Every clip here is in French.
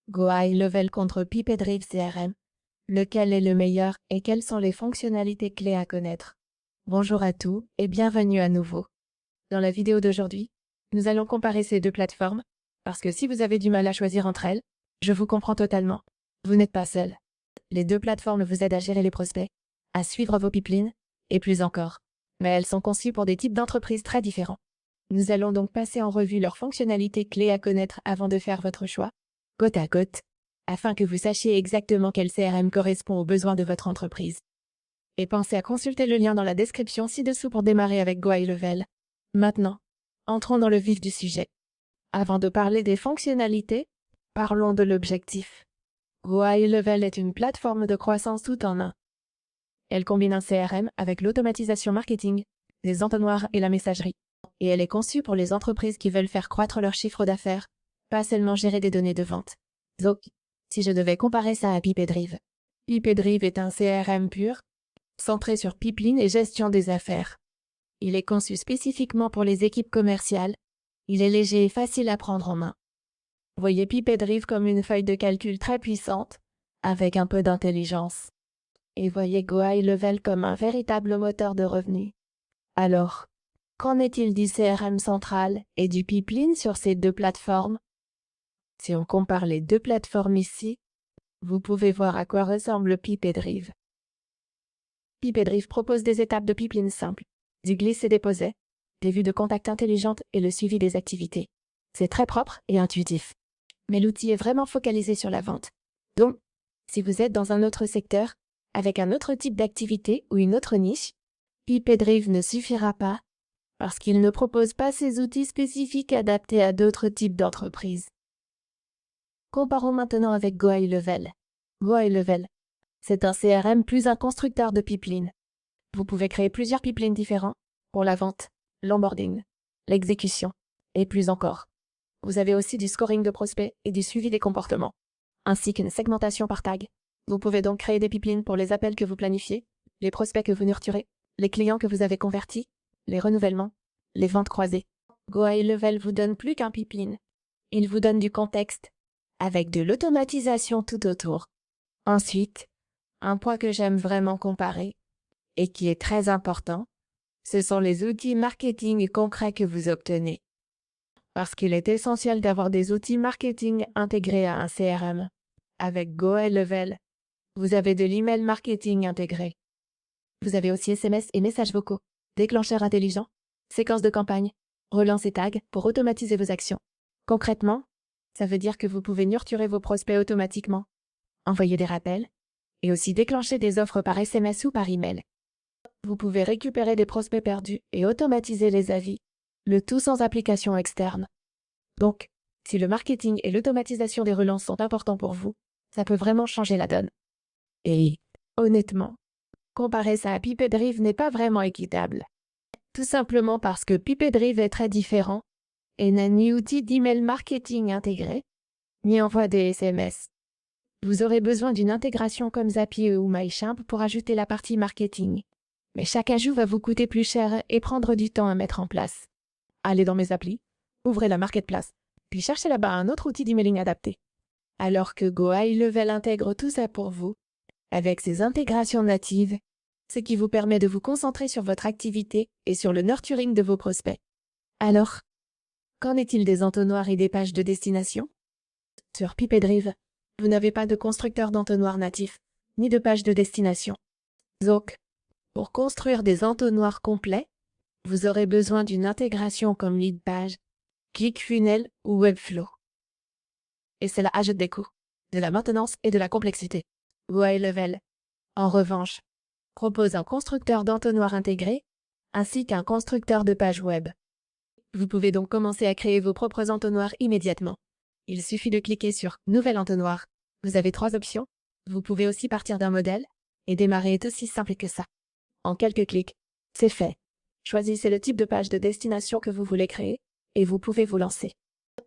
Go High Level contre PipeDrive CRM. Lequel est le meilleur et quelles sont les fonctionnalités clés à connaître? Bonjour à tous et bienvenue à nouveau. Dans la vidéo d'aujourd'hui, nous allons comparer ces deux plateformes parce que si vous avez du mal à choisir entre elles, je vous comprends totalement. Vous n'êtes pas seul. Les deux plateformes vous aident à gérer les prospects, à suivre vos pipelines et plus encore. Mais elles sont conçues pour des types d'entreprises très différents. Nous allons donc passer en revue leurs fonctionnalités clés à connaître avant de faire votre choix, côte à côte, afin que vous sachiez exactement quel CRM correspond aux besoins de votre entreprise. Et pensez à consulter le lien dans la description ci-dessous pour démarrer avec Go High Level. Maintenant, entrons dans le vif du sujet. Avant de parler des fonctionnalités, parlons de l'objectif. Go High Level est une plateforme de croissance tout en un. Elle combine un CRM avec l'automatisation marketing, les entonnoirs et la messagerie. Et elle est conçue pour les entreprises qui veulent faire croître leur chiffre d'affaires, pas seulement gérer des données de vente. Donc, si je devais comparer ça à PipeDrive. PipeDrive est un CRM pur, centré sur pipeline et gestion des affaires. Il est conçu spécifiquement pour les équipes commerciales. Il est léger et facile à prendre en main. Voyez PipeDrive comme une feuille de calcul très puissante, avec un peu d'intelligence. Et voyez Go High Level comme un véritable moteur de revenus. Alors, qu'en est-il du CRM central et du pipeline sur ces deux plateformes? Si on compare les deux plateformes ici, vous pouvez voir à quoi ressemble PipeDrive. PipeDrive propose des étapes de pipeline simples, du glisse et déposer, des vues de contact intelligentes et le suivi des activités. C'est très propre et intuitif. Mais l'outil est vraiment focalisé sur la vente. Donc, si vous êtes dans un autre secteur, avec un autre type d'activité ou une autre niche, PipeDrive ne suffira pas parce qu'il ne propose pas ces outils spécifiques adaptés à d'autres types d'entreprises. Comparons maintenant avec Go High Level. Go High Level, c'est un CRM plus un constructeur de pipeline. Vous pouvez créer plusieurs pipelines différents pour la vente, l'onboarding, l'exécution et plus encore. Vous avez aussi du scoring de prospects et du suivi des comportements, ainsi qu'une segmentation par tag. Vous pouvez donc créer des pipelines pour les appels que vous planifiez, les prospects que vous nurturez, les clients que vous avez convertis, les renouvellements, les ventes croisées. Go High Level vous donne plus qu'un pipeline. Il vous donne du contexte, avec de l'automatisation tout autour. Ensuite, un point que j'aime vraiment comparer, et qui est très important, ce sont les outils marketing concrets que vous obtenez. Parce qu'il est essentiel d'avoir des outils marketing intégrés à un CRM. Avec Go High Level, vous avez de l'email marketing intégré. Vous avez aussi SMS et messages vocaux, déclencheurs intelligents, séquences de campagne, relance et tags pour automatiser vos actions. Concrètement, ça veut dire que vous pouvez nurturer vos prospects automatiquement, envoyer des rappels et aussi déclencher des offres par SMS ou par email. Vous pouvez récupérer des prospects perdus et automatiser les avis, le tout sans application externe. Donc, si le marketing et l'automatisation des relances sont importants pour vous, ça peut vraiment changer la donne. Et, honnêtement, comparer ça à PipeDrive n'est pas vraiment équitable. Tout simplement parce que PipeDrive est très différent et n'a ni outil d'email marketing intégré, ni envoie des SMS. Vous aurez besoin d'une intégration comme Zapier ou MailChimp pour ajouter la partie marketing. Mais chaque ajout va vous coûter plus cher et prendre du temps à mettre en place. Allez dans mes applis, ouvrez la marketplace, puis cherchez là-bas un autre outil d'emailing adapté. Alors que Go High Level intègre tout ça pour vous, avec ses intégrations natives, ce qui vous permet de vous concentrer sur votre activité et sur le nurturing de vos prospects. Alors, qu'en est-il des entonnoirs et des pages de destination? Sur PipeDrive, vous n'avez pas de constructeur d'entonnoir natif, ni de page de destination. Donc, pour construire des entonnoirs complets, vous aurez besoin d'une intégration comme Leadpage, ClickFunnels ou Webflow. Et cela ajoute des coûts, de la maintenance et de la complexité. Go High Level, en revanche, propose un constructeur d'entonnoir intégré, ainsi qu'un constructeur de pages web. Vous pouvez donc commencer à créer vos propres entonnoirs immédiatement. Il suffit de cliquer sur « Nouvel entonnoir ». Vous avez 3 options. Vous pouvez aussi partir d'un modèle, et démarrer est aussi simple que ça. En quelques clics, c'est fait. Choisissez le type de page de destination que vous voulez créer, et vous pouvez vous lancer.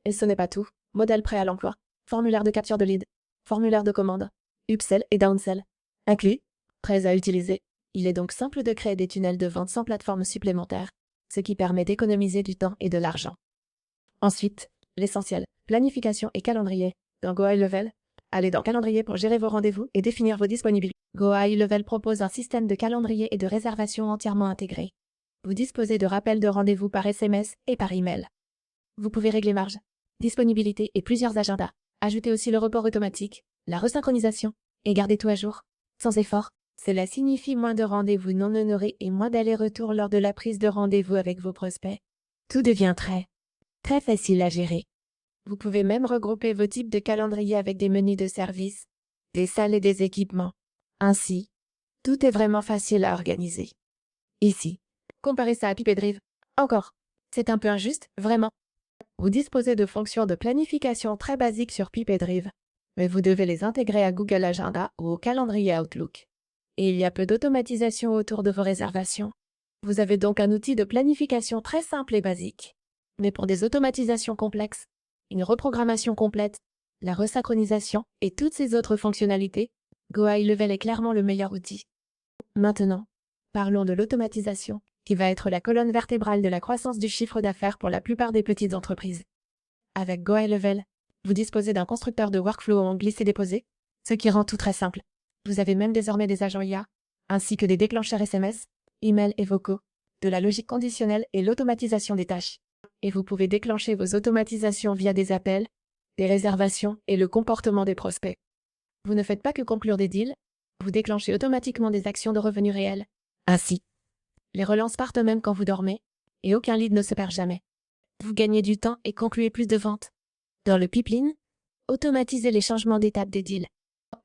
Et ce n'est pas tout. Modèle prêt à l'emploi, formulaire de capture de lead, formulaire de commande, upsell et downsell. Inclus, prêts à utiliser. Il est donc simple de créer des tunnels de vente sans plateforme supplémentaire, ce qui permet d'économiser du temps et de l'argent. Ensuite, l'essentiel, planification et calendrier. Dans Go High Level, allez dans Calendrier pour gérer vos rendez-vous et définir vos disponibilités. Go High Level propose un système de calendrier et de réservation entièrement intégré. Vous disposez de rappels de rendez-vous par SMS et par email. Vous pouvez régler marge, disponibilité et plusieurs agendas. Ajoutez aussi le report automatique, la resynchronisation et garder tout à jour, sans effort. Cela signifie moins de rendez-vous non honorés et moins d'allers-retours lors de la prise de rendez-vous avec vos prospects. Tout devient très facile à gérer. Vous pouvez même regrouper vos types de calendrier avec des menus de service, des salles et des équipements. Ainsi, tout est vraiment facile à organiser. Ici, comparez ça à Pipedrive. Encore, c'est un peu injuste, vraiment. Vous disposez de fonctions de planification très basiques sur Pipedrive, mais vous devez les intégrer à Google Agenda ou au calendrier Outlook. Et il y a peu d'automatisation autour de vos réservations. Vous avez donc un outil de planification très simple et basique. Mais pour des automatisations complexes, une reprogrammation complète, la resynchronisation et toutes ces autres fonctionnalités, Go High Level est clairement le meilleur outil. Maintenant, parlons de l'automatisation, qui va être la colonne vertébrale de la croissance du chiffre d'affaires pour la plupart des petites entreprises. Avec Go High Level, vous disposez d'un constructeur de workflow en glisser-déposer, ce qui rend tout très simple. Vous avez même désormais des agents IA, ainsi que des déclencheurs SMS, emails et vocaux, de la logique conditionnelle et l'automatisation des tâches. Et vous pouvez déclencher vos automatisations via des appels, des réservations et le comportement des prospects. Vous ne faites pas que conclure des deals, vous déclenchez automatiquement des actions de revenus réels. Ainsi, les relances partent même quand vous dormez, et aucun lead ne se perd jamais. Vous gagnez du temps et concluez plus de ventes. Dans le pipeline, automatisez les changements d'étape des deals.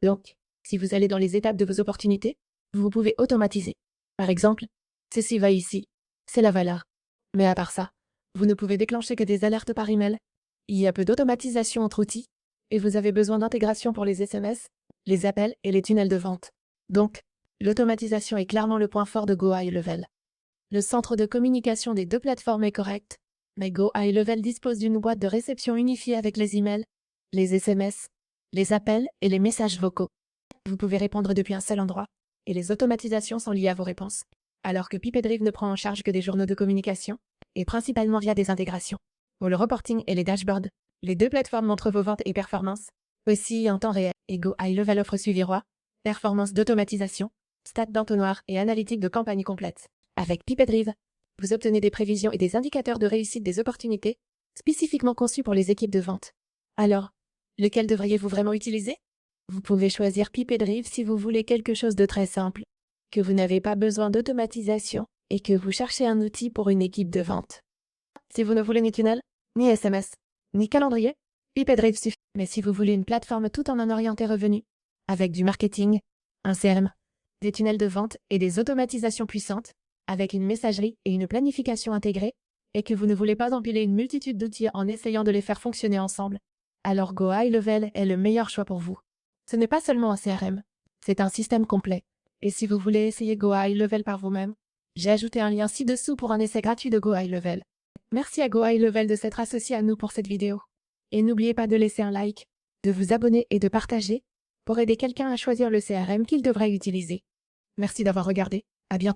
Donc, si vous allez dans les étapes de vos opportunités, vous pouvez automatiser. Par exemple, ceci va ici, c'est la valeur. Mais à part ça, vous ne pouvez déclencher que des alertes par email. Il y a peu d'automatisation entre outils, et vous avez besoin d'intégration pour les SMS, les appels et les tunnels de vente. Donc, l'automatisation est clairement le point fort de Go High Level. Le centre de communication des deux plateformes est correct, mais Go High Level dispose d'une boîte de réception unifiée avec les emails, les SMS, les appels et les messages vocaux. Vous pouvez répondre depuis un seul endroit, et les automatisations sont liées à vos réponses, alors que Pipedrive ne prend en charge que des journaux de communication, et principalement via des intégrations. Pour le reporting et les dashboards, les deux plateformes montrent vos ventes et performances, aussi en temps réel, et Go High Level offre suivi roi, performance d'automatisation, stats d'entonnoir et analytique de campagne complète. Avec Pipedrive, vous obtenez des prévisions et des indicateurs de réussite des opportunités, spécifiquement conçus pour les équipes de vente. Alors, lequel devriez-vous vraiment utiliser? Vous pouvez choisir Pipedrive si vous voulez quelque chose de très simple, que vous n'avez pas besoin d'automatisation et que vous cherchez un outil pour une équipe de vente. Si vous ne voulez ni tunnel, ni SMS, ni calendrier, Pipedrive suffit. Mais si vous voulez une plateforme tout en orienté revenu, avec du marketing, un CRM, des tunnels de vente et des automatisations puissantes, avec une messagerie et une planification intégrée, et que vous ne voulez pas empiler une multitude d'outils en essayant de les faire fonctionner ensemble, alors Go High Level est le meilleur choix pour vous. Ce n'est pas seulement un CRM, c'est un système complet. Et si vous voulez essayer Go High Level par vous-même, j'ai ajouté un lien ci-dessous pour un essai gratuit de Go High Level. Merci à Go High Level de s'être associé à nous pour cette vidéo. Et n'oubliez pas de laisser un like, de vous abonner et de partager pour aider quelqu'un à choisir le CRM qu'il devrait utiliser. Merci d'avoir regardé, à bientôt.